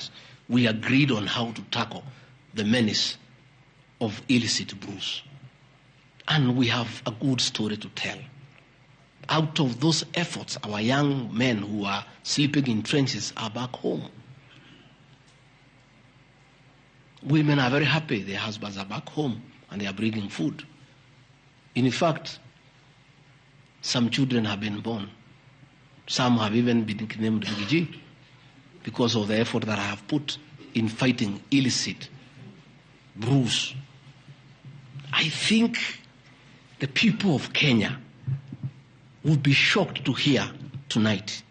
us, we agreed on how to tackle the menace of illicit brews. And we have a good story to tell. Out of those efforts, our young men who are sleeping in trenches are back home. Women are very happy their husbands are back home and they are bringing food. In fact, some children have been born. Some have even been named Bigiji because of the effort that I have put in fighting illicit brews. I think the people of Kenya would be shocked to hear tonight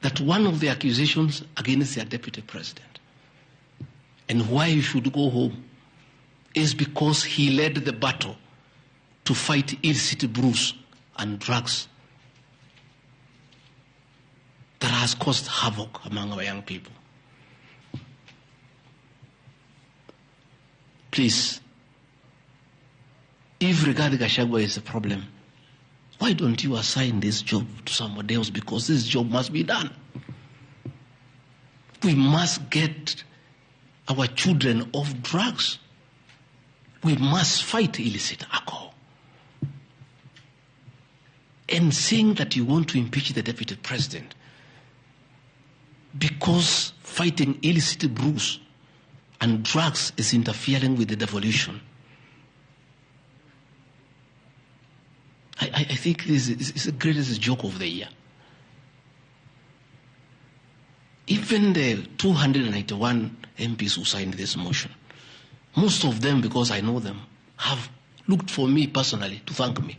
that one of the accusations against their deputy president and why he should go home is because he led the battle to fight illicit brews and drugs that has caused havoc among our young people. Please, if Rigathe Gachagua is a problem, why don't you assign this job to somebody else? Because this job must be done. We must get our children off drugs. We must fight illicit alcohol. And saying that you want to impeach the deputy president because fighting illicit brews and drugs is interfering with the devolution, I think this is the greatest joke of the year. Even the 291 MPs who signed this motion, most of them, because I know them, have looked for me personally to thank me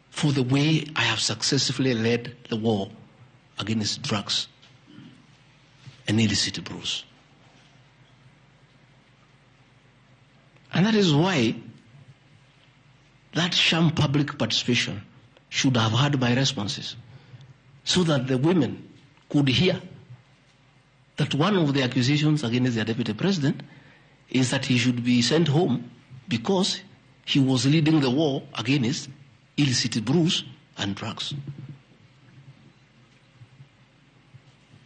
for the way I have successfully led the war against drugs and illicit brews. And that is why that sham public participation should have had my responses, so that the women could hear that one of the accusations against their deputy president is that he should be sent home because he was leading the war against illicit brews and drugs.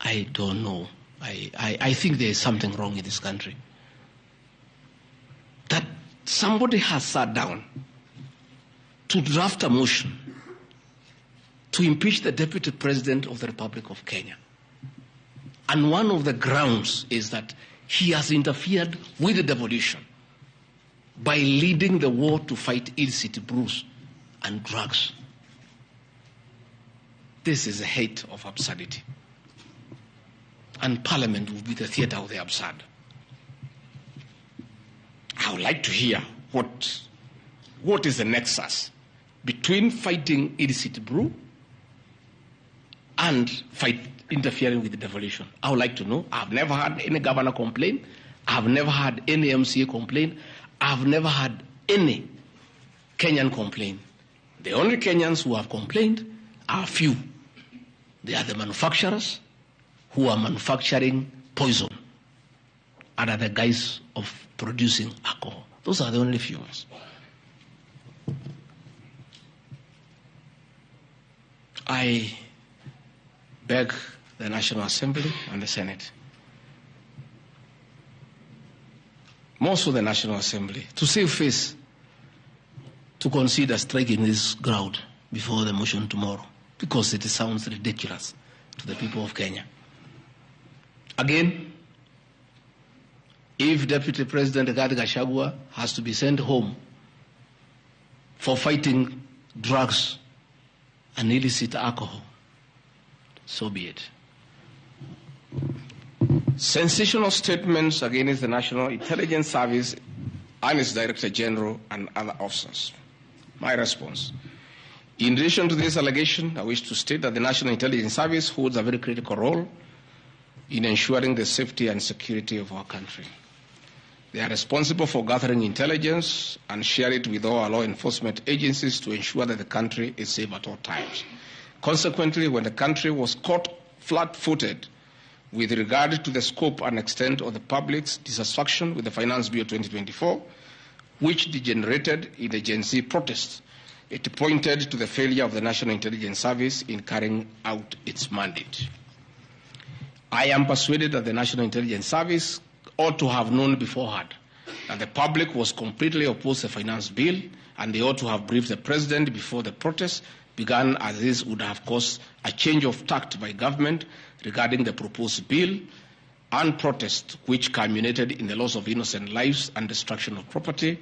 I don't know. I think there is something wrong in this country. That somebody has sat down to draft a motion to impeach the deputy president of the Republic of Kenya. And one of the grounds is that he has interfered with the devolution by leading the war to fight illicit brews and drugs. This is a height of absurdity. And Parliament will be the theatre of the absurd. I would like to hear what is the nexus between fighting illicit brew and interfering with the devolution. I would like to know. I've never had any governor complain. I've never had any MCA complain. I've never had any Kenyan complain. The only Kenyans who have complained are few. They are the manufacturers who are manufacturing poison under the guise of producing alcohol. Those are the only few ones. I beg the National Assembly and the Senate, most of the National Assembly, to save face, to consider striking this ground before the motion tomorrow, because it sounds ridiculous to the people of Kenya. Again, if Deputy President Rigathe Gachagua has to be sent home for fighting drugs and illicit alcohol, so be it. Sensational statements against the National Intelligence Service and its Director General and other officers. My response. In relation to this allegation, I wish to state that the National Intelligence Service holds a very critical role in ensuring the safety and security of our country. They are responsible for gathering intelligence and share it with all our law enforcement agencies to ensure that the country is safe at all times. Consequently, when the country was caught flat-footed with regard to the scope and extent of the public's dissatisfaction with the Finance Bill 2024, which degenerated in a Gen Z protest, it pointed to the failure of the National Intelligence Service in carrying out its mandate. I am persuaded that the National Intelligence Service ought to have known beforehand that the public was completely opposed to the finance bill, and they ought to have briefed the president before the protests began, as this would have caused a change of tact by government regarding the proposed bill, and protest which culminated in the loss of innocent lives and destruction of property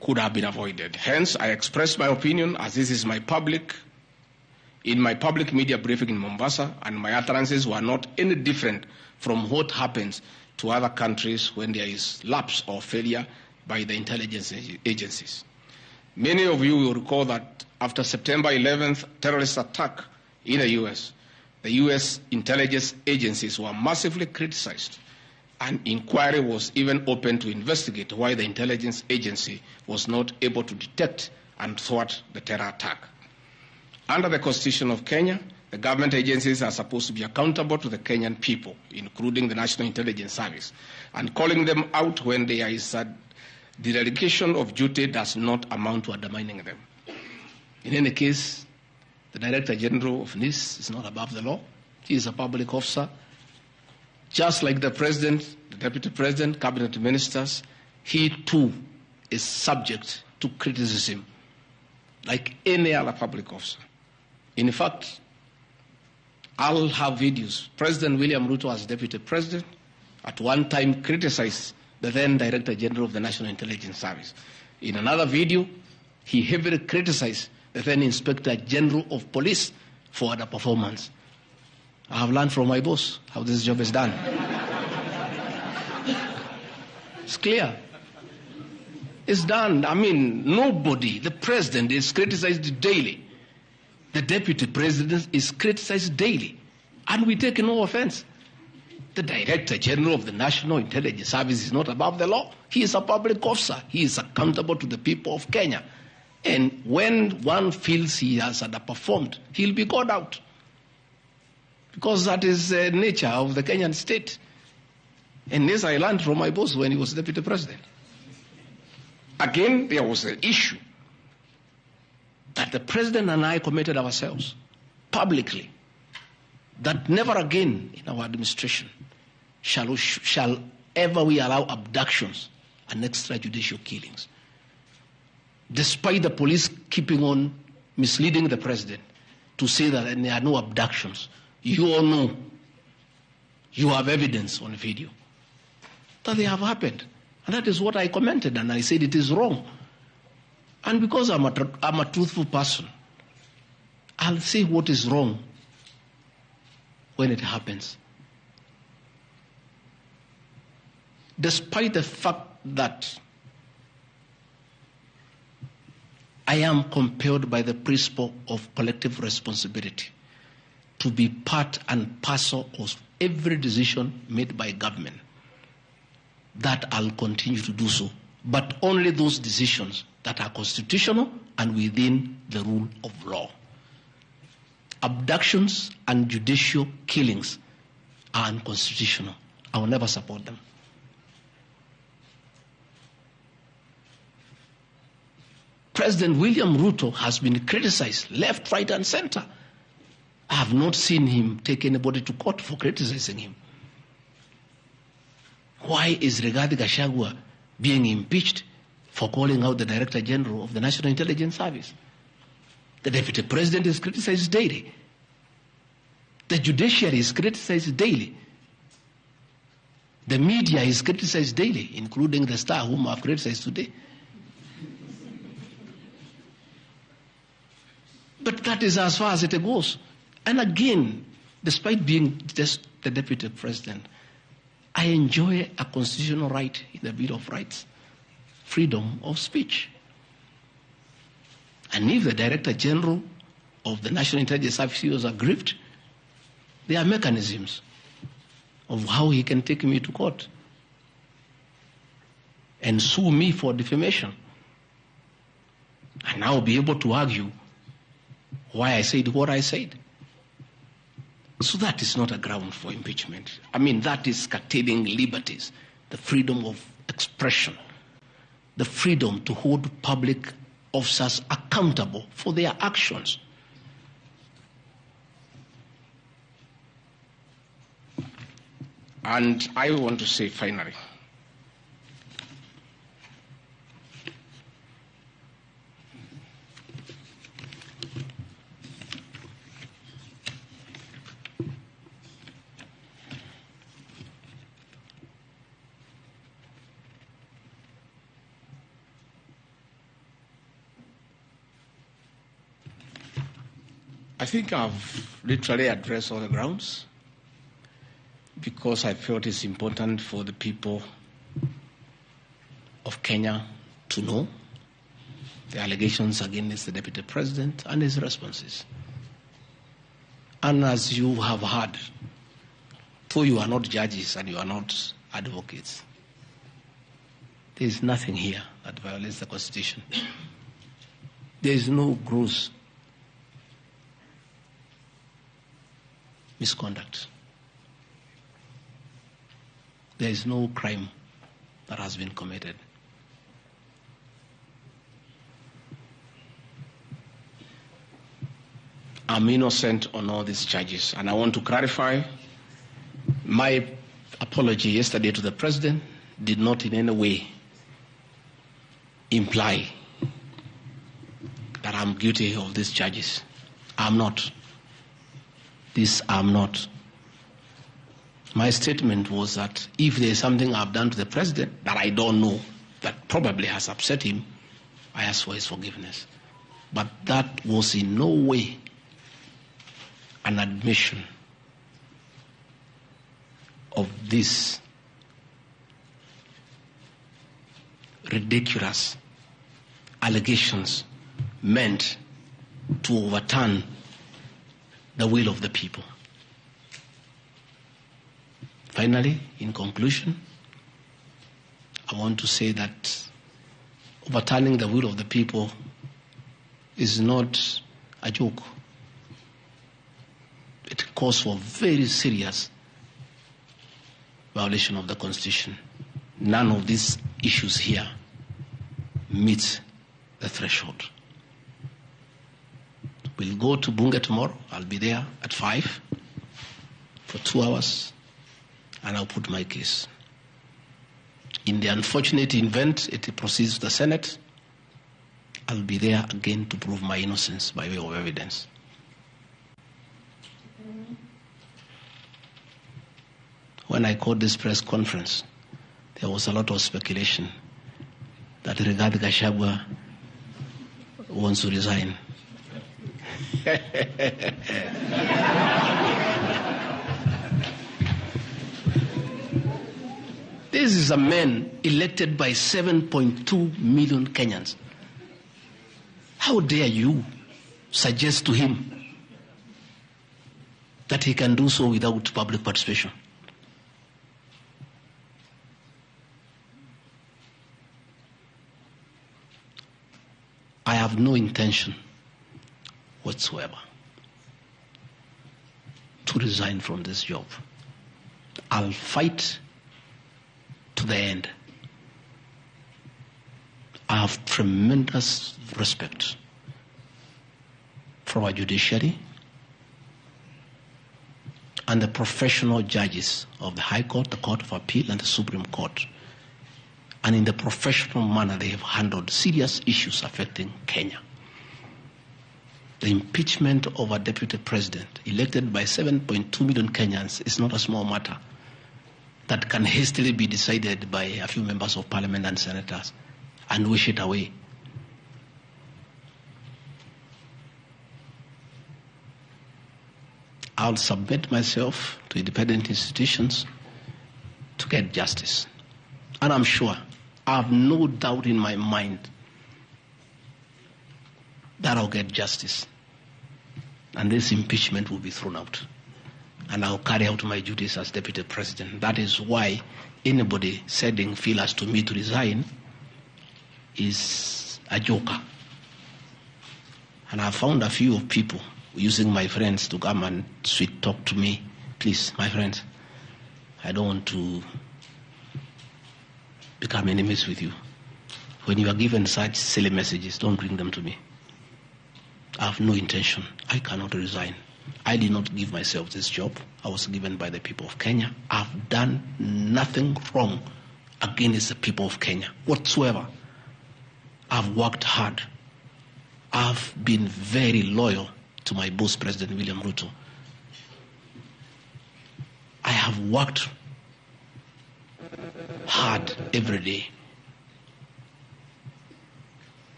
could have been avoided. Hence, I express my opinion, as this is in my public media briefing in Mombasa, and my utterances were not any different from what happens to other countries when there is lapse or failure by the intelligence agencies. Many of you will recall that after September 11th terrorist attack in the U.S., the U.S. intelligence agencies were massively criticized. An inquiry was even opened to investigate why the intelligence agency was not able to detect and thwart the terror attack. Under the Constitution of Kenya, the government agencies are supposed to be accountable to the Kenyan people, including the National Intelligence Service, and calling them out when there is a dereliction of duty does not amount to undermining them. In any case, the Director General of NIS is not above the law. He is a public officer. Just like the President, the Deputy President, Cabinet Ministers, he too is subject to criticism like any other public officer. In fact, I'll have videos. President William Ruto, as Deputy President, at one time criticized the then Director General of the National Intelligence Service. In another video, he heavily criticized the then Inspector General of Police for the performance. I have learned from my boss how this job is done. It's clear. It's done. I mean, nobody, the President is criticized daily. The Deputy President is criticized daily. And we take no offense. The Director General of the National Intelligence Service is not above the law. He is a public officer. He is accountable to the people of Kenya. And when one feels he has underperformed, he'll be called out. Because that is the nature of the Kenyan state. And this I learned from my boss when he was Deputy President. Again, there was an issue that the President and I committed ourselves publicly that never again in our administration shall ever we allow abductions and extrajudicial killings. Despite the police keeping on misleading the President to say that there are no abductions, you all know, you have evidence on video that they have happened. And that is what I commented, and I said it is wrong. And because I'm a truthful person, I'll say what is wrong when it happens. Despite the fact that I am compelled by the principle of collective responsibility to be part and parcel of every decision made by government, that I'll continue to do so, but only those decisions that are constitutional and within the rule of law. Abductions and judicial killings are unconstitutional. I will never support them. President William Ruto has been criticized left, right, and center. I have not seen him take anybody to court for criticizing him. Why is Rigathe Gachagua being impeached for calling out the Director General of the National Intelligence Service? The Deputy President is criticized daily. The judiciary is criticized daily. The media is criticized daily, including the Star, whom I have criticized today. But that is as far as it goes. And again, despite being just the Deputy President, I enjoy a constitutional right in the Bill of Rights, freedom of speech. And if the Director General of the National Intelligence Service was aggrieved, there are mechanisms of how he can take me to court and sue me for defamation. And I will be able to argue why I said what I said. So that is not a ground for impeachment. I mean, that is curtailing liberties, the freedom of expression, the freedom to hold public officers accountable for their actions. And I want to say finally, I think I've literally addressed all the grounds because I felt it's important for the people of Kenya to know the allegations against the Deputy President and his responses. And as you have heard, though you are not judges and you are not advocates, there is nothing here that violates the Constitution. There is no gross misconduct. There is no crime that has been committed. I'm innocent on all these charges, and I want to clarify my apology yesterday to the President did not in any way imply that I'm guilty of these charges. I'm not. This I'm not. My statement was that if there is something I've done to the President that I don't know, that probably has upset him, I ask for his forgiveness. But that was in no way an admission of these ridiculous allegations meant to overturn the will of the people. Finally, in conclusion, I want to say that overturning the will of the people is not a joke. It calls for very serious violation of the Constitution. None of these issues here meets the threshold. We'll go to Bunge tomorrow. I'll be there at 5 for 2 hours, and I'll put my case. In the unfortunate event it proceeds to the Senate, I'll be there again to prove my innocence by way of evidence. When I called this press conference, there was a lot of speculation that Rigathe Gachagua wants to resign. This is a man elected by 7.2 million Kenyans. How dare you suggest to him that he can do so without public participation? I have no intention whatsoever to resign from this job. I'll fight to the end. I have tremendous respect for our judiciary and the professional judges of the High Court, the Court of Appeal, and the Supreme Court. And in the professional manner they have handled serious issues affecting Kenya. The impeachment of a deputy president elected by 7.2 million Kenyans is not a small matter that can hastily be decided by a few members of parliament and senators and wish it away. I'll submit myself to independent institutions to get justice. And I'm sure, I have no doubt in my mind that I'll get justice. And this impeachment will be thrown out. And I'll carry out my duties as deputy president. That is why anybody sending feelers to me to resign is a joker. And I found a few of people using my friends to come and sweet talk to me. Please, my friends, I don't want to become enemies with you. When you are given such silly messages, don't bring them to me. I have no intention. I cannot resign. I did not give myself this job. I was given by the people of Kenya. I've done nothing wrong against the people of Kenya whatsoever. I've worked hard. I've been very loyal to my boss, President William Ruto. I have worked hard every day.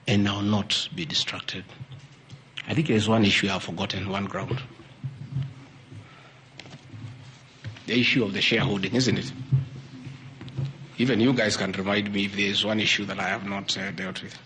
And I will not be distracted. I think there's one issue I've forgotten, one ground. The issue of the shareholding, isn't it? Even you guys can remind me if there's one issue that I have not dealt with.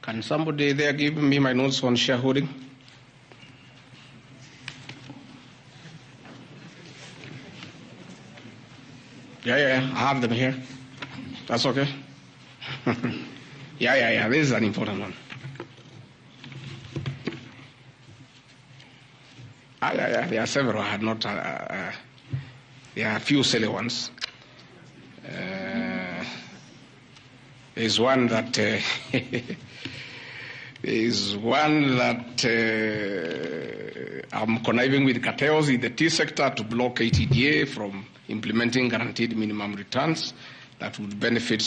Can somebody there give me my notes on shareholding? Yeah, I have them here. That's okay. Yeah, this is an important one. Yeah, there are several. I had not, there are a few silly ones. There's one that, I'm conniving with cartels in the tea sector to block ATDA from implementing guaranteed minimum returns that would benefit